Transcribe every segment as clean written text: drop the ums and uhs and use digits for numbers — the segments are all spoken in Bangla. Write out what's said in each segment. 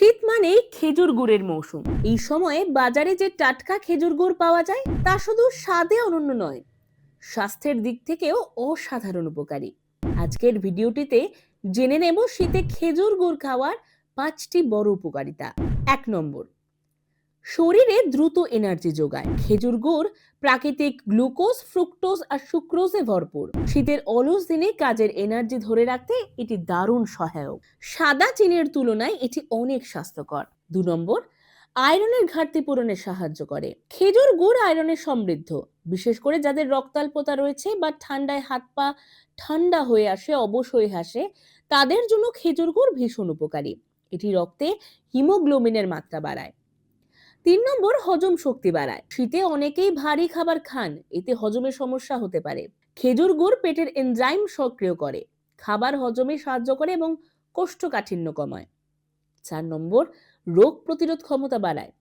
শীত মানেই খেজুর গুড়ের মৌসুম। এই সময়ে বাজারে যে টাটকা খেজুর গুড় পাওয়া যায় তা শুধু স্বাদে অনন্য নয়, স্বাস্থ্যের দিক থেকেও অসাধারণ উপকারী। আজকের ভিডিওটিতে জেনে নেব শীতে খেজুর গুড় খাওয়ার 5টি বড় উপকারিতা। 1 নম্বর, শরীরে দ্রুত এনার্জি যোগায়। খেজুর গুড় প্রাকৃতিক গ্লুকোজ, ফ্রুক্টোজ আর সুক্রোজে ভরপুর। শীতের অলস দিনে কাজের এনার্জি ধরে রাখতে এটি দারুণ সহায়ক। সাদা চিনির তুলনায় এটি অনেক স্বাস্থ্যকর। 2 নম্বর, আয়রনের ঘাটতি পূরণে সাহায্য করে। খেজুর গুড় আয়রনে সমৃদ্ধ, বিশেষ করে যাদের রক্তাল্পতা রয়েছে বা ঠান্ডায় হাত পা ঠান্ডা হয়ে আসে, অবশ হয়ে আসে, তাদের জন্য খেজুর গুড় ভীষণ উপকারী। এটি রক্তে হিমোগ্লোবিনের মাত্রা বাড়ায়। 3 নম্বর, হজম শক্তি বাড়ায়। শীতে অনেকেই ভারী খাবার খান, এতে হজমের সমস্যা হতে পারে। খেজুর গুড় পেটের এনজাইম সক্রিয় করে, খাবার হজমে সাহায্য করে এবং কোষ্ঠকাঠিন্য কমায়। 4 নম্বর, রোগ প্রতিরোধ ক্ষমতা বাড়ায়।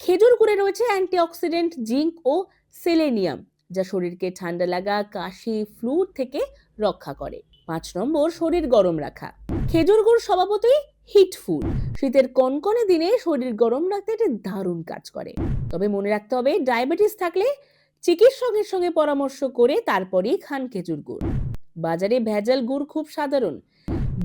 খেজুর গুড়ে রয়েছে অ্যান্টিঅক্সিডেন্ট, জিঙ্ক ও সেলেনিয়াম, যা শরীরকে ঠান্ডা লাগা, কাশি, ফ্লু থেকে রক্ষা করে। 5 নম্বর, শরীর গরম রাখা। খেজুর গুড় স্বভাবতই হিট ফুড। শীতের কনকনে দিনে শরীর গরম রাখতে এটি দারুণ কাজ করে। তবে মনে রাখতে হবে, ডায়াবেটিস থাকলে চিকিৎসকের সঙ্গে পরামর্শ করে তারপরেই খান খেজুর গুড়। বাজারে ভেজাল গুড় খুব সাধারণ,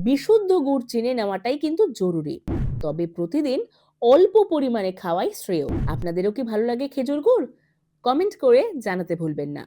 বিশুদ্ধ গুড় চিনে নেওয়াটাই কিন্তু জরুরি। তবে প্রতিদিন অল্প পরিমাণে খাওয়াই শ্রেয়। আপনাদেরও কি ভালো লাগে খেজুর গুড়? কমেন্ট করে জানাতে ভুলবেন না।